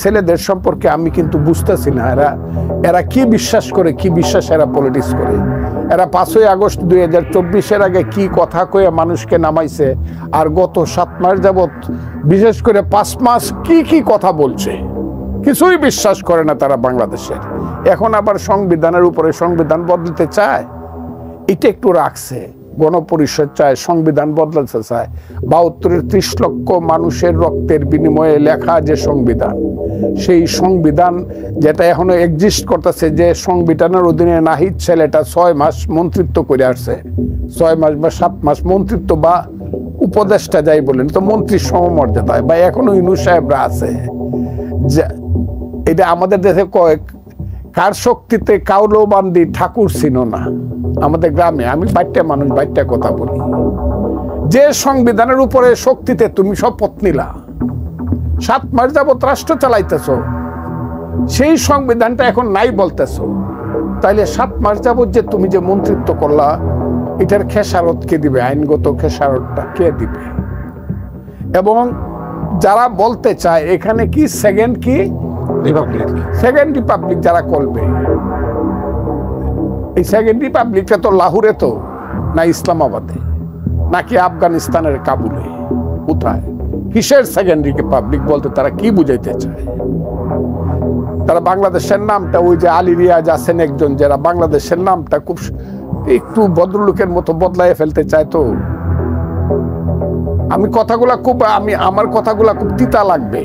ছেলেদের সম্পর্কে আমি কিন্তু বুঝতেছি না এরা কি বিশ্বাস করে, কি বিশ্বাস এরা পলিটিক্স করে। এরা 5ই আগস্ট 2024 আগে কি কথা কয়ে মানুষকে নামাইছে, আর গত 7 মাস যাবত বিশেষ করে 5 মাস কি কথা বলছে, কিছুই বিশ্বাস করে না তারা বাংলাদেশের। এখন আবার সংবিধানের উপরে সংবিধান বদলাতে চায়, এটা একটু রাখছে। গণপরিষদ চায়, সংবিধান বদলাতে চায়। 72-এর 30 লক্ষ মানুষের রক্তের বিনিময়ে লেখা যে সংবিধান, সেই সংবিধান যেটা এখনো এক্সিস্ট করতেছে, যে সংবিধানের অধীনে নাহিদ ছেলেটা 6 মাস মন্ত্রিত্ব করে আসছে, 6 মাস বা 7 মাস মন্ত্রিত্ব বা উপদেষ্টা যাই বলেন, তো মন্ত্রীর সমমর্যাদায় বা এখনো ইউনূস সাহেবরা আছে। এটা আমাদের দেশে কার শক্তিতে কাউলবান্দি ঠাকুর ছিল না। আমাদের গ্রামে আমি বাইটটা মানুষ, বাইটটা কথা বলি, যে সংবিধানের উপরে শক্তিতে তুমি শপথ নিলা, 7 মাস যাবত রাষ্ট্র চালাইতেছ, সেই সংবিধানটা এখন নাই বলতেছ, তাইলে 7 মাস যাবত যে তুমি যে মন্ত্রিত্ব করলা, এটার খেসারত কে দিবে? আইনগত খেসারতটা কে দিবে? এবং যারা বলতে চায় এখানে কি সেকেন্ড রিপাবলিক যারা করবে, এই সেকেন্ড রিপাবলিকটা তো লাহোরে তো না ইসলামাবাদে, নাকি আফগানিস্তানের কাবুলে, কোথায়? কিসের সেকেন্ড রিপাবলিক বলতে তারা কি বুঝাইতে চায়? তারা বাংলাদেশের নামটা, ওই যে আলী রিয়াজ আছেন একজন, যারা বাংলাদেশের নামটা খুব একটু ভদ্রলোকের মতো বদলায় ফেলতে চায়। তো আমার কথাগুলা খুব তিতা লাগবে।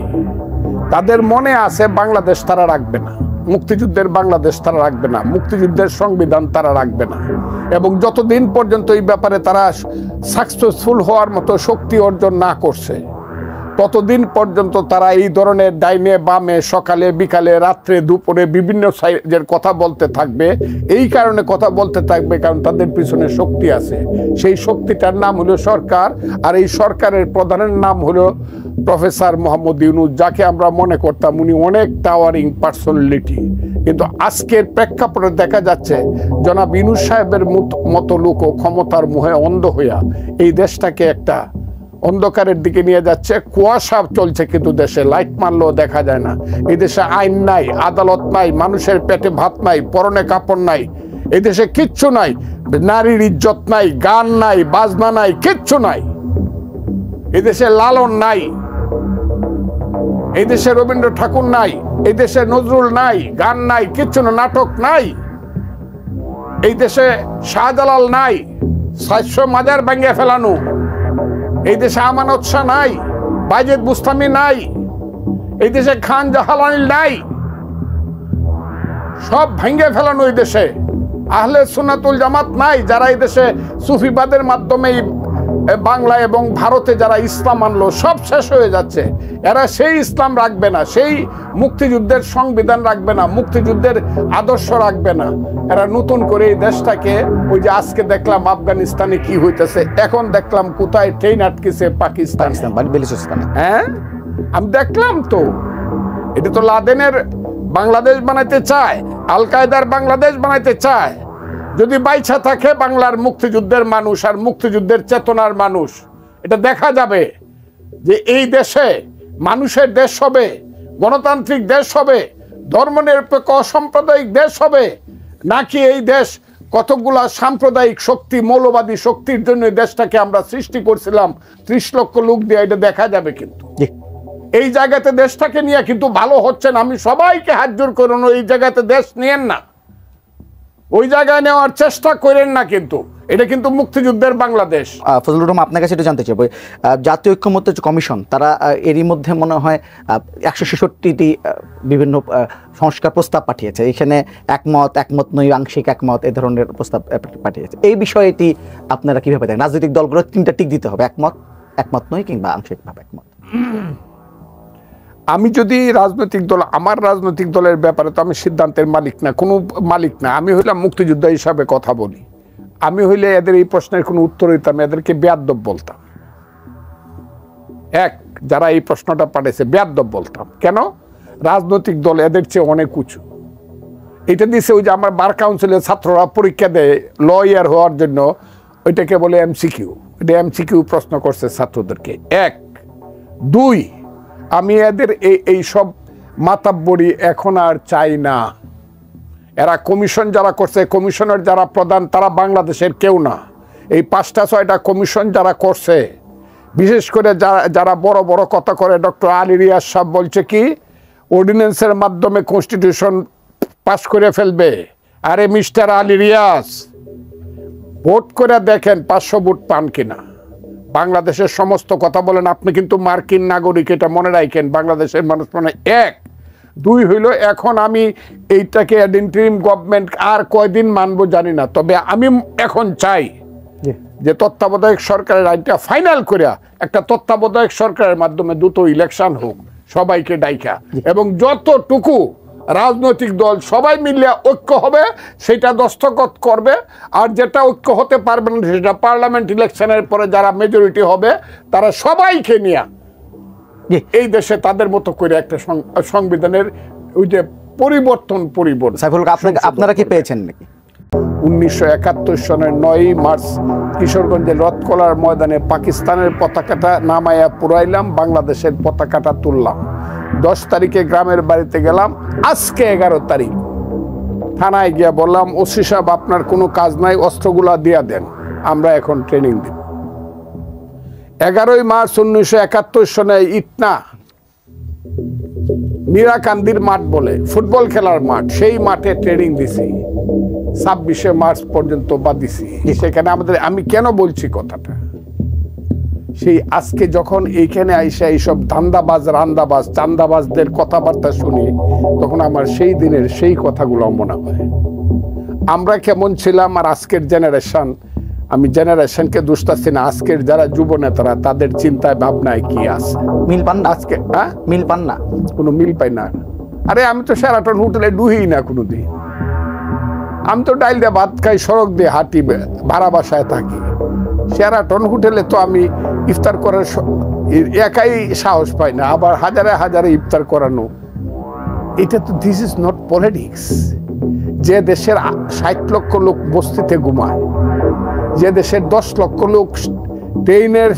তাদের মনে আছে বাংলাদেশ তারা রাখবে না, মুক্তিযুদ্ধের বাংলাদেশ তারা রাখবে না, মুক্তিযুদ্ধের সংবিধান তারা রাখবে না। এবং যতদিন পর্যন্ত এই ব্যাপারে তারা সাকসেসফুল হওয়ার মতো শক্তি অর্জন না করছে, ততদিন পর্যন্ত তারা এই ধরনের ডাইনে বামে, সকালে বিকালে রাত্রে দুপুরে বিভিন্ন সাইজের কথা বলতে থাকবে। এই কারণে কথা বলতে থাকবে কারণ তাদের পিছনে শক্তি আছে। সেই শক্তিটার নাম হলো সরকার, আর এই সরকারের প্রধানের নাম হলো প্রফেসর মোহাম্মদ ইউনূস, যাকে আমরা মনে করতাম উনি অনেক টাওয়ারিং পার্সোনালিটি। কিন্তু আজকের প্রেক্ষাপটে দেখা যাচ্ছে জনাব ইউনূস সাহেবের মতো লোকও ক্ষমতার মোহে অন্ধ হইয়া এই দেশটাকে একটা অন্ধকারের দিকে নিয়ে যাচ্ছে। কুয়াশা চলছে কিন্তু দেশে লাইট মারলেও দেখা যায় না। এই দেশে আইন নাই, আদালত নাই, মানুষের পেটে ভাত নাই, পরনে কাপড় নাই, এই দেশে কিচ্ছু নাই। নারীর ইজ্জত নাই, গান নাই, বাজনা নাই, কিচ্ছু নাই। এই দেশে লালন নাই, এই দেশে রবীন্দ্র ঠাকুর নাই, এই দেশে নজরুল নাই, গান নাই, কিচ্ছু না, নাটক নাই। এই দেশে শাহজালাল নাই, 700 মাজার ভেঙে ফেলানো। এই দেশে আমানত শাহ নাই, বায়েজিদ বুস্তামি নাই, এই দেশে খান জাহালানি নাই, সব ভেঙে ফেলানো। এই দেশে আহলে সুন্নাতুল জামাত নাই, যারা এই দেশে সুফিবাদের মাধ্যমে বাংলা এবং ভারতে যারা ইসলাম আনলো, সব শেষ হয়ে যাচ্ছে। এরা সেই ইসলাম রাখবে না, সেই মুক্তিযুদ্ধের সংবিধান রাখবে না, মুক্তিযুদ্ধের আদর্শ রাখবে না। এরা নতুন করে এই দেশটাকে, ওই যে আজকে দেখলাম আফগানিস্তানে কি হইতেছে, এখন দেখলাম কোথায় ট্রেন আটকেছে পাকিস্তান, হ্যাঁ আমি দেখলাম তো। এটা তো লাদেনের বাংলাদেশ বানাইতে চায়, আল কায়দার বাংলাদেশ বানাইতে চায়। যদি বাইচা থাকে বাংলার মুক্তিযুদ্ধের মানুষ আর মুক্তিযুদ্ধের চেতনার মানুষ, এটা দেখা যাবে যে এই দেশে মানুষের দেশ হবে, গণতান্ত্রিক দেশ হবে, ধর্মনিরপেক্ষ অসাম্প্রদায়িক দেশ হবে, নাকি এই দেশ কতগুলা সাম্প্রদায়িক শক্তি, মৌলবাদী শক্তির জন্য দেশটাকে আমরা সৃষ্টি করছিলাম 30 লক্ষ লোক দিয়ে। এটা দেখা যাবে। কিন্তু এই জায়গাতে দেশটাকে নিয়ে কিন্তু ভালো হচ্ছে না। আমি সবাইকে হাত জোর করুন, এই জায়গাতে দেশ নিয়েন না, ওই জায়গায় নেওয়ার চেষ্টা করেন না। কিন্তু এটা কিন্তু মুক্তিযুদ্ধের বাংলাদেশ। ফজলুর রহমান, আপনার কাছে একটু জানতে চাই, জাতীয় ঐক্যমত্য কমিশন তারা এরই মধ্যে মনে হয় 166টি বিভিন্ন সংস্কার প্রস্তাব পাঠিয়েছে। এখানে একমত নয়, আংশিক একমত, এই ধরনের প্রস্তাব পাঠিয়েছে। এই বিষয়টি আপনারা কিভাবে দেখেন? রাজনৈতিক দলগুলো 3টা টিক দিতে হবে, একমত নয় কিংবা আংশিকভাবে একমত। আমি যদি রাজনৈতিক দল, আমার রাজনৈতিক দলের ব্যাপারে তো আমি সিদ্ধান্তের মালিক না, কোনো মালিক না। আমি হইলাম মুক্তিযোদ্ধা হিসাবে কথা বলি। আমি হইলে এদের এই প্রশ্নের কোনো উত্তর হইতাম, এদেরকে বেয়াদ্দব বলতাম। যারা এই প্রশ্নটা পাঠিয়েছে বেয়াদ্দব বলতাম। কেন? রাজনৈতিক দল এদের চেয়ে অনেক উঁচু। এটা দিছে ওই যে আমার বার কাউন্সিলের ছাত্ররা পরীক্ষা দেয় লয়ার হওয়ার জন্য, ওইটাকে বলে এমসিকিউ। এটা এমসিকিউ প্রশ্ন করছে ছাত্রদেরকে। 1, 2 আমি এদের এই সব মাতাব্বরি এখন আর চাই না। এরা কমিশন যারা করছে, কমিশনের যারা প্রধান, তারা বাংলাদেশের কেউ না। এই 5টা-6টা কমিশন যারা করছে, বিশেষ করে যারা বড় বড় কথা করে, ডক্টর আলী রিয়াজ সাহেব বলছে কি অর্ডিন্যান্সের মাধ্যমে কনস্টিটিউশন পাস করে ফেলবে। আরে মিস্টার আলী রিয়াজ, ভোট করে দেখেন 500 ভোট পান কিনা। বাংলাদেশের সমস্ত কথা বলেন, আপনি কিন্তু মার্কিন নাগরিক, এটা মনে রাখেন। বাংলাদেশের মানুষ মানে 1 2 হইল। এখন আমি এইটাকে ইন্টারিম গভর্নমেন্ট আর কয়দিন মানবো জানি না, তবে আমি এখন চাই যে তত্ত্বাবধায়ক সরকারের আইনটা ফাইনাল করে একটা তত্ত্বাবধায়ক সরকারের মাধ্যমে দ্রুত ইলেকশন হোক, সবাইকে ডাইকা, এবং যতটুকু রাজনৈতিক দল সবাই মিলে ঐক্য হবে সেটা দস্তখত করবে। আর যেটা ঐক্য হতে পারবে না সেটা পার্লামেন্ট ইলেকশনের পরে যারা মেজরিটি হবে তারা সবাইকে নিয়ে এই দেশে তাদের মতো করে একটা সংবিধানের ওই যে পরিবর্তন সাইফুল, আপনারা কি পেয়েছেন নাকি? 1971 সনের 9ই মার্চ কিশোরগঞ্জের রথকলার ময়দানে পাকিস্তানের পতাকাটা নামাইয়া পুরাইলাম, বাংলাদেশের পতাকাটা তুললাম। 10 তারিখে গ্রামের বাড়িতে গেলাম। আজকে 11 তারিখ থানায় গিয়া বললাম, ওসি সাহেব আপনার কোনো কাজ নাই, অস্ত্রগুলা দিয়া দেন, আমরা এখন ট্রেনিং দিব। 11ই মার্চ 1971 সনে ইটনা মীরাকান্দির মাঠ বলে ফুটবল খেলার মাঠ, সেই মাঠে ট্রেনিং দিছি। 26শে মার্চ পর্যন্ত বাদ দিছি সেখানে আমাদের। আমি কেন বলছি কথাটা, সেই আজকে যখন এইখানে আইসা এইসব ধান্দাবাজ রান্দাবাজ চান্দাবাজদের কথাবার্তা শুনি, তখন আমার সেই দিনের সেই কথাগুলো মনে হয়। আমরা কেমন ছিলাম আর আজকের জেনারেশন, আমি জেনারেশনকে দুষ্টাচ্ছি না, আজকের যারা যুব নেতারা তাদের চিন্তায় ভাবনায় কি আছে মিল পান না? আজকে মিল পান না, কোনো মিল পাই না। আরে আমি তো শেরাটন হোটেলে ডুহি না কোনোদিন, আমি তো ডাইল দিয়ে ভাত খাই, সড়ক দিয়ে হাঁটি, ভাড়া বাসায় থাকি। শেরাটন হোটেলে তো আমি ইফতার করার একাই সাহস পাই না, আবার হাজারে হাজারে ইফতার করানো। এটা তো দিস ইজ নট পলিটিক্স। যে দেশের 60 লক্ষ লোক বস্তিতে ঘুমায়, যে দেশের 10 লক্ষ লোক ট্রেনের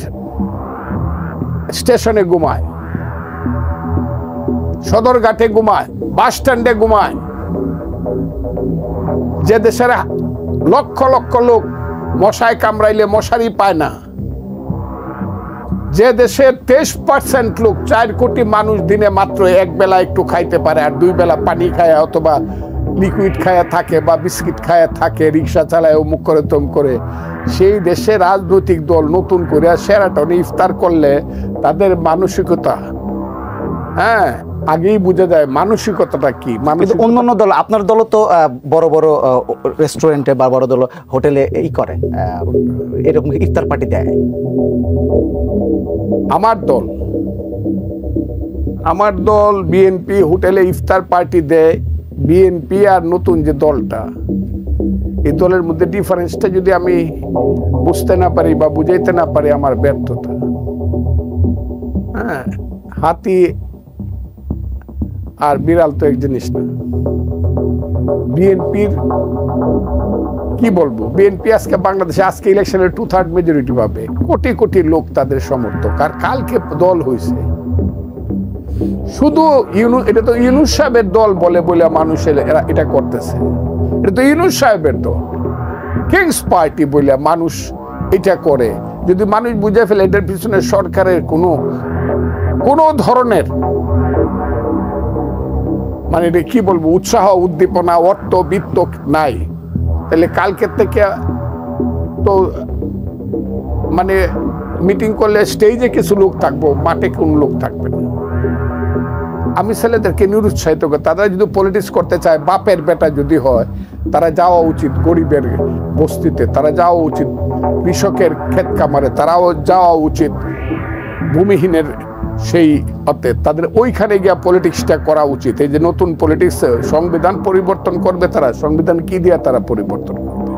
স্টেশনে ঘুমায়, সদরঘাটে ঘুমায়, বাস স্ট্যান্ডে ঘুমায়, যে দেশের লক্ষ লক্ষ লোক মশায় কামড়াইলে মশারি পায় না, যে দেশের 23% লোক, 4 কোটি মানুষ দিনে মাত্র এক বেলা একটু খাইতে পারে, আর 2 বেলা পানি খায় অথবা লিকুইড খায়া থাকে বা বিস্কিট খায়া থাকে, রিক্সা চালায় অমুক করে তম করে, সেই দেশে রাজনৈতিক দল নতুন করে শেরাটনে ইফতার করলে তাদের মানসিকতা আগেই বুঝে যায় মানসিকতাটা কি। অন্যান্য দল, আপনার দল তো বড় বড় রেস্টুরেন্টে বা বড় দল হোটেলে এই করে, এরকম ইফতার পার্টি দেয়। আমার দল বিএনপি হোটেলে ইফতার পার্টি দেয়। বিএনপি আর নতুন যে দলটা, এই দলের মধ্যে ডিফারেন্সটা যদি আমি বুঝতে না পারি বা বুঝাইতে না পারি, আমার ব্যর্থতা। হাতি আর বিড়াল তো এক জিনিস না। বিএনপির কি বলবো, বিএনপি আজকে বাংলাদেশে আজকে ইলেকশনের 2/3 মেজরিটি পাবে, কোটি কোটি লোক তাদের সমর্থক। আর কালকে দল হয়েছে শুধু এটা তো ইউনূস সাহেবের দল বলে বলে মানুষের এটা করতেছে। এটা তো ইউনূস সাহেবের দল, কিংস পার্টি বলে মানুষ এটা করে। যদি মানুষ বুঝে ফেলে এটার পিছনে সরকারের কোনো ধরনের মানে কি বলবো উৎসাহ উদ্দীপনা অর্থ বিত্ত নাই, তাহলে কালকের থেকে তো মানে মিটিং করলে স্টেজে কিছু লোক থাকবো, মাঠে কোন লোক থাকবে না। আমি ছেলেদেরকে নিরুৎসাহিত করি, তারা যদি পলিটিক্স করতে চায়, বাপের বেটা যদি হয়, তারা যাওয়া উচিত গরিবের বস্তিতে, তারা যাওয়া উচিত কৃষকের ক্ষেত কামারে, তারাও যাওয়া উচিত ভূমিহীনের সেই অর্থে, তাদের ওইখানে গিয়া পলিটিক্সটা করা উচিত। এই যে নতুন পলিটিক্স, সংবিধান পরিবর্তন করবে তারা, সংবিধান কি দিয়া তারা পরিবর্তন করবে?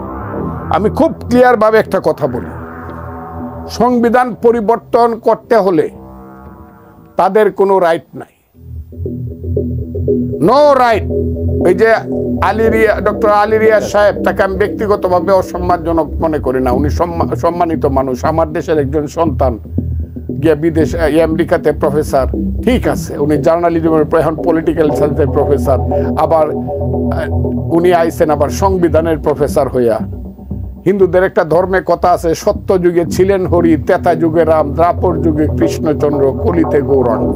আমি খুব ক্লিয়ার ভাবে একটা কথা বলি, সংবিধান পরিবর্তন করতে হলে তাদের কোনো রাইট নাই, নো রাইট। এই যে ডক্টর আলী রিয়াজ সাহেব, তাকে আমি ব্যক্তিগতভাবে অসম্মানজনক মনে করি না, উনি সম্মানিত মানুষ, আমার দেশের একজন সন্তান, গিয়ে বিদেশ আমেরিকাতে প্রফেসর, ঠিক আছে, উনি জার্নালিজমের এখন পলিটিক্যাল সায়েন্সের প্রফেসর, আবার উনি আইছেন আবার সংবিধানের প্রফেসর হইয়া। হিন্দুদের একটা ধর্মে কথা আছে, সত্য যুগে ছিলেন হরি, তেতা যুগে রাম, দ্রাপর যুগে কৃষ্ণচন্দ্র, কলিতে গৌরাঙ্গ।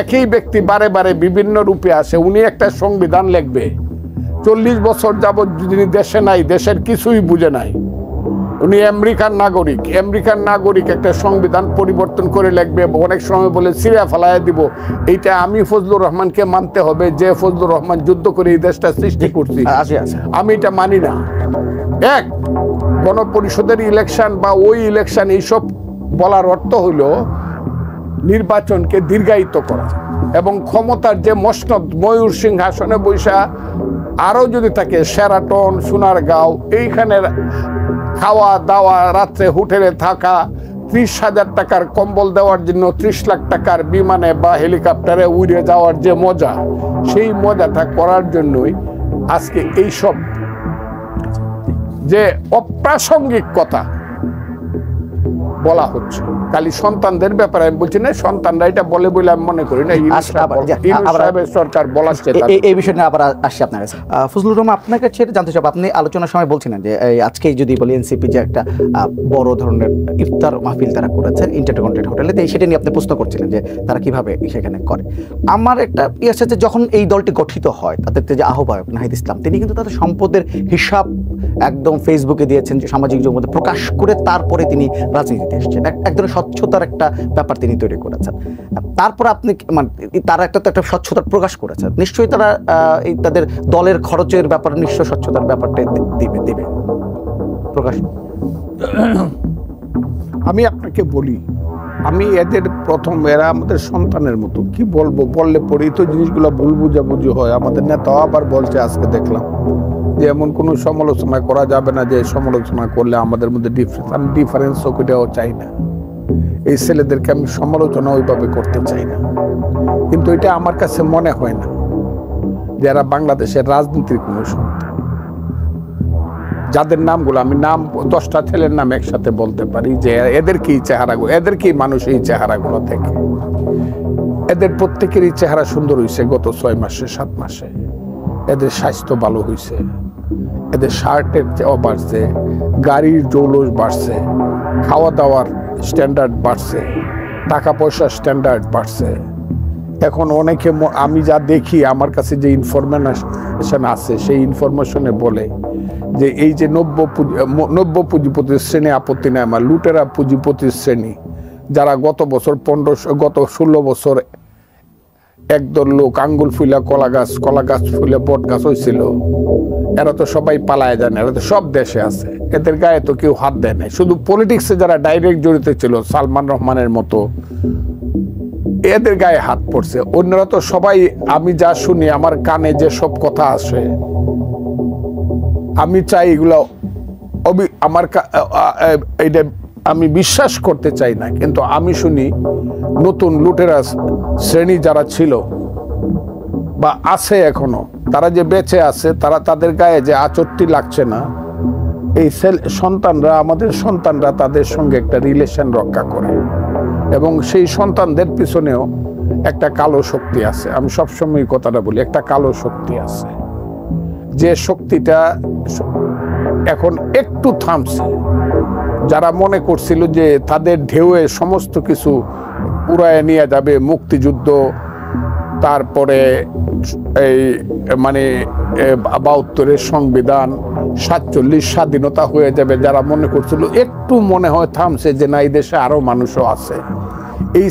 একই ব্যক্তি বারে বারে বিভিন্ন রূপে আসে। উনি একটা সংবিধান লিখবে, 40 বছর যাবৎ যিনি দেশে নাই, দেশের কিছুই বুঝে নাই, উনি আমেরিকান নাগরিক, আমেরিকান নাগরিক একটা সংবিধান পরিবর্তন করে লিখবে। অনেক সময় বলে ছিঁড়া ফেলাইয়া দিব, এইটা আমি ফজলুর রহমানকে মানতে হবে, যে ফজলুর রহমান যুদ্ধ করে এই দেশটা সৃষ্টি করছি, আমি এটা মানি না। এক, গণপরিষদের ইলেকশন বা ওই ইলেকশন, এইসব বলার অর্থ হইল নির্বাচনকে দীর্ঘায়িত করা এবং ক্ষমতার যে মসনদ, ময়ূর সিংহাসনে বৈশা আরো যদি থাকে শেরাটন, সোনারগাঁও, এইখানের খাওয়া দাওয়া, রাত্রে হোটেলে থাকা, 30,000 টাকার কম্বল দেওয়ার জন্য 30 লাখ টাকার বিমানে বা হেলিকপ্টারে উড়ে যাওয়ার যে মজা, সেই মজাটা করার জন্যই আজকে এইসব যে অপ্রাসঙ্গিক কথা বলা হচ্ছে। খালি সন্তানদের ব্যাপারে আমি বলছি না, সন্তানরা এটা বলে বলে আমি মনে করি না। সরকার বলাচ্ছে এই বিষয় নিয়ে আবার আসছি আপনার কাছে। ফজলুর রহমান, আপনার কাছে জানতে চাই, আপনি আলোচনার সময় বলছিলেন যে আজকেই যদি বলি এনসিপি যে একটা বড় ধরনের ইফতার মাহফিল তারা করেছেন ইন্টারকন্টিনেন্টাল হোটেলে, সেটা নিয়ে আপনি প্রশ্ন করছিলেন যে তারা কিভাবে সেখানে করে। আমার একটা ইয়ে আছে যে যখন এই দলটি গঠিত হয়, তাদের যে আহ্বায়ক নাহিদ ইসলাম, তিনি কিন্তু তাদের সম্পদের হিসাব একদম ফেসবুকে দিয়েছেন, যে সামাজিক যোগাযোগ প্রকাশ করে তারপরে তিনি রাজনীতিতে এসেছেন। এক ধরনের স্বচ্ছতার একটা ব্যাপার তিনি তৈরি করেছেন। তারপর আপনি মানে তারা একটা স্বচ্ছতার প্রকাশ করেছেন, নিশ্চয়ই তারা এই তাদের দলের খরচের ব্যাপারে নিশ্চয় স্বচ্ছতার ব্যাপারটা দিবে প্রকাশ। আমি আপনাকে বলি, আমি এদের প্রথম, এরা আমাদের সন্তানের মতো, কি বলবো, বললে পরেই তো জিনিসগুলো ভুল বুঝাবুঝি হয়। আমাদের নেতাও আবার বলছে, আজকে দেখলাম যে এমন কোনো সমালোচনা করা যাবে না যে সমালোচনা করলে আমাদের মধ্যে ডিফারেন্স। আমি ডিফারেন্স ওইটাও চাই না, এই ছেলেদেরকে আমি সমালোচনা ওইভাবে করতে চাই না। কিন্তু এটা আমার কাছে মনে হয় না যারা বাংলাদেশের রাজনীতির কোনো সন্তান, যাদের নামগুলো আমি 10টা ছেলের নাম একসাথে বলতে পারি, যে এদেরকেই চেহারাগুলো, এদেরকেই মানুষ এই চেহারাগুলো থেকে, এদের প্রত্যেকেরই চেহারা সুন্দর হয়েছে গত 6 মাসে 7 মাসে। এদের স্বাস্থ্য ভালো হয়েছে, এদের শার্টের বাড়ছে, গাড়ির জৌলস বাড়ছে, খাওয়া দাওয়ার স্ট্যান্ডার্ড বাড়ছে, টাকা পয়সার স্ট্যান্ডার্ড বাড়ছে। এখন অনেকে, আমি যা দেখি, আমার কাছে যে ইনফরমেশন আছে, সেই ইনফরমেশনে বলে যে এই যে নব্য পুঁজিপতি শ্রেণী, আপত্তি নেই আমার, লুটেরা পুঁজিপতির শ্রেণী, যারা গত 16 বছর একদল লোক আঙ্গুল ফুলা কলা গাছ ফুলে বট গাছ হয়েছিল, এরা তো সবাই পালায় যায় না, এরা তো সব দেশে আছে, এদের গায়ে তো কেউ হাত দেয় নাই। শুধু পলিটিক্সে যারা ডাইরেক্ট জড়িত ছিল, সালমান রহমানের মতো, এদের গায়ে হাত পড়ছে। অন্যরা তো সবাই, আমি যা শুনি, আমার কানে যে সব কথা আসে, আমি চাই এগুলো আমার এইটা আমি বিশ্বাস করতে চাই না, কিন্তু আমি শুনি নতুন লুটেরা শ্রেণী যারা ছিল বা আছে এখনো, তারা যে বেঁচে আছে, তারা তাদের গায়ে যে আচরটি লাগছে না, এই সন্তানরা, আমাদের সন্তানরা তাদের সঙ্গে একটা রিলেশন রক্ষা করে, এবং সেই সন্তানদের পিছনেও একটা কালো শক্তি আছে। আমি সবসময় কথাটা বলি, একটা কালো শক্তি আছে, যে শক্তিটা এখন একটু থামছে। যারা মনে করছিল যে তাদের ঢেউয়ে সমস্ত কিছু উড়ায় নিয়ে যাবে, মুক্তিযুদ্ধ, তারপরে এই মানে 72-এর সংবিধান, 47 স্বাধীনতা হয়ে যাবে, যারা মনে করছিল, একটু মনে হয় থামছে যে না, এই দেশে আরো মানুষও আছে। এই